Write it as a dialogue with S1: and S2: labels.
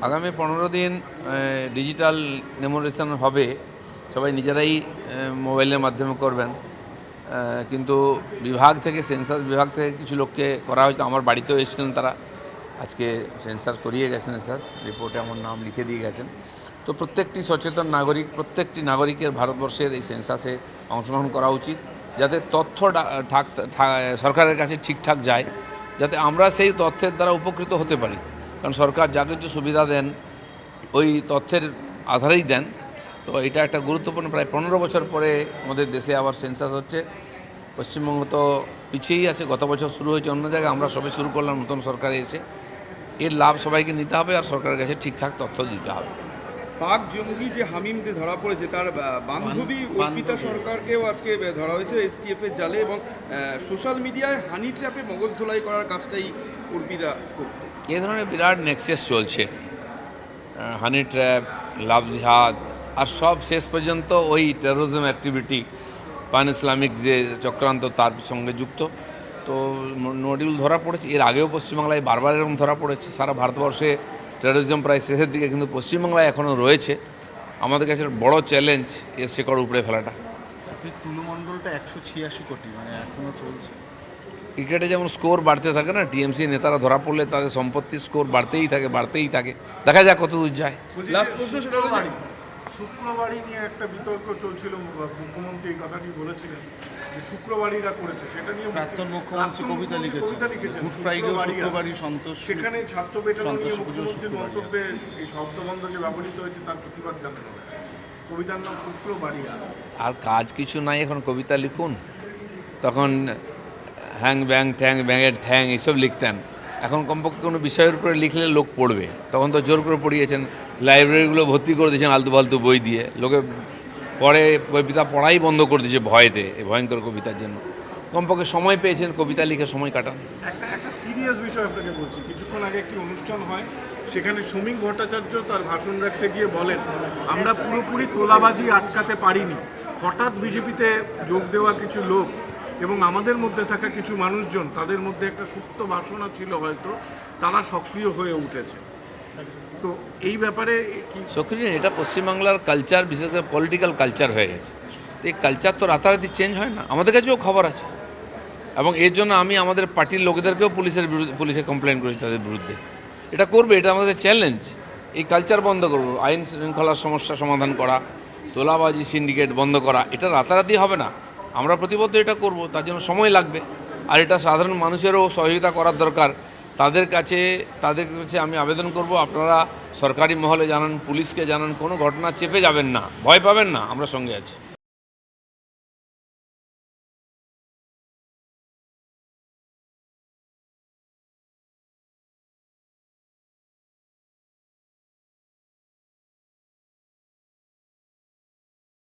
S1: আগামী 15 দিন ডিজিটাল মেমোরেশন হবে, সবাই নিজেরাই মোবাইলের মাধ্যমে করবেন। কিন্তু বিভাগ থেকে, সেন্সাস বিভাগ থেকে কিছু লোককে করা হয়তো, আমার বাড়িতেও এসেছিলেন তারা, আজকে সেন্সাস করিয়ে গেছেন, সেন্সাস রিপোর্টে আমার নাম লিখে দিয়ে গেছেন। তো প্রত্যেকটি সচেতন নাগরিক, প্রত্যেকটি নাগরিকের ভারতবর্ষের এই সেন্সাসে অংশগ্রহণ করা উচিত, যাতে তথ্য সরকারের কাছে ঠিকঠাক যায়, যাতে আমরা সেই তথ্যের দ্বারা উপকৃত হতে পারি। কারণ সরকার যা কিছু সুবিধা দেন ওই তথ্যের আধারেই দেন। তো এটা একটা গুরুত্বপূর্ণ, প্রায় 15 বছর পরে আমাদের দেশে আবার সেন্সাস হচ্ছে। পশ্চিমবঙ্গ তো পিছিয়েই আছে, গত বছর শুরু হয়েছে অন্য জায়গায়, আমরা সবে শুরু করলাম নতুন সরকারে এসে। এর লাভ সবাইকে নিতে হবে আর সরকারের কাছে ঠিকঠাক তথ্য দিতে হবে।
S2: পাক জঙ্গি যে হামিম যে ধরা পড়েছে, তার বান্ধবী অর্পিতা সরকারকেও আজকে ধরা হয়েছে এসটিএফ এর জালে, এবং সোশ্যাল মিডিয়ায় হানি ট্র্যাপে মগজ ধোলাই করার কাজটাই অর্পিতা করত।
S1: এ ধরনের বিরাট নেক্সাস চলছে, হানি ট্র্যাপ, লাভ জিহাদ, আর সব শেষ পর্যন্ত ওই টেরোরিজম অ্যাক্টিভিটি, পান ইসলামিক যে চক্রান্ত তার সঙ্গে যুক্ত। তো নডিউল ধরা পড়েছে, এর আগেও পশ্চিমবাংলায় বারবার এরকম ধরা পড়েছে। সারা ভারতবর্ষে টেরোরিজম প্রায় শেষের দিকে, কিন্তু পশ্চিমবাংলায় এখনও রয়েছে। আমাদের কাছে বড় চ্যালেঞ্জ এর শেকড় উপড়ে ফেলাটা।
S3: তুলমণ্ডলটা 186 কোটি, মানে এখনও চলছে।
S1: ক্রিকেটে যেমন স্কোর বাড়তে থাকে না, টিএমসি নেতারা ধরা পড়লে তাদের সম্পত্তির স্কোর বাড়তেই থাকে। দেখা যাক কত দূর যায়।
S2: লাস্ট প্রশ্ন, সেটা হলো
S4: শুক্রবারই নিয়ে একটা বিতর্ক চলছিল, মুখ্যমন্ত্রী এই কথাটি বলেছিলেন যে শুক্রবারীরা করেছে, সেটা নিয়ে
S3: প্রাক্তন মুখ্যমন্ত্রী কবিতা লিখেছেন গুড ফ্রাইডে শুক্রবারই সন্তোষ।
S4: সেখানে ছাত্র পেটানো নিয়ে মুখ্যমন্ত্রীর মন্তব্যে এই শব্দবন্ধ যে ব্যবহৃত হয়েছে তার প্রতিবাদ জানানো হয়েছে। কবিতার নাম শুক্রবারীরা।
S1: আর কাজ কিছু নাই, এখন কবিতা লিখুন। তখন হ্যাং ব্যাং ঠ্যাং ব্যাঙের ঠ্যাং এইসব লিখতেন। এখন কমপক্ষে কোনো বিষয়ের উপরে লিখলে লোক পড়বে। তখন তো জোর করে পড়িয়েছেন, লাইব্রেরিগুলো ভর্তি করে দিয়েছেন আলতু ফালতু বই দিয়ে, লোকে পড়ে, কবিতা পড়াই বন্ধ করে দিয়েছে ভয়েতে, এই ভয়ঙ্কর কবিতার জন্য। কমপক্ষে সময় পেয়েছেন, কবিতা লিখে সময় কাটান।
S4: একটা সিরিয়াস বিষয় আপনাকে বলছি, কিছুক্ষণ আগে একটি অনুষ্ঠান হয়, সেখানে সমীক ভট্টাচার্য তার ভাষণ রাখতে গিয়ে বলেন, আমরা পুরোপুরি তোলাবাজি আটকাতে পারিনি। হঠাৎ বিজেপিতে যোগ দেওয়া কিছু লোক এবং আমাদের মধ্যে থাকা কিছু মানুষজন, তাদের মধ্যে একটা সুপ্ত বাসনা ছিল হয়তো, তারা সক্রিয় হয়ে উঠেছে। তো এই ব্যাপারে
S1: সক্রিয়, এটা পশ্চিমবাংলার কালচার, বিশেষ করে পলিটিক্যাল কালচার হয়ে গেছে। এই কালচার তো রাতারাতি চেঞ্জ হয় না, আমাদের কাছেও খবর আছে। এবং এর জন্য আমি আমাদের পার্টির লোকেদেরকেও পুলিশে কমপ্লেন করেছি তাদের বিরুদ্ধে। এটা করবে, এটা আমাদের চ্যালেঞ্জ। এই কালচার বন্ধ করবো, আইন শৃঙ্খলার সমস্যা সমাধান করা, তোলাবাজি সিন্ডিকেট বন্ধ করা, এটা রাতারাতি হবে না। আমরা প্রতিবদ্ধ এটা করব, তার জন্য সময় লাগবে। আর এটা সাধারণ মানুষেরও সহযোগিতা করার দরকার। তাদের কাছে আমি আবেদন করব, আপনারা সরকারি মহলে জানান, পুলিশকে জানান, কোনো ঘটনা চেপে যাবেন না, ভয় পাবেন না, আমরা সঙ্গে আছি।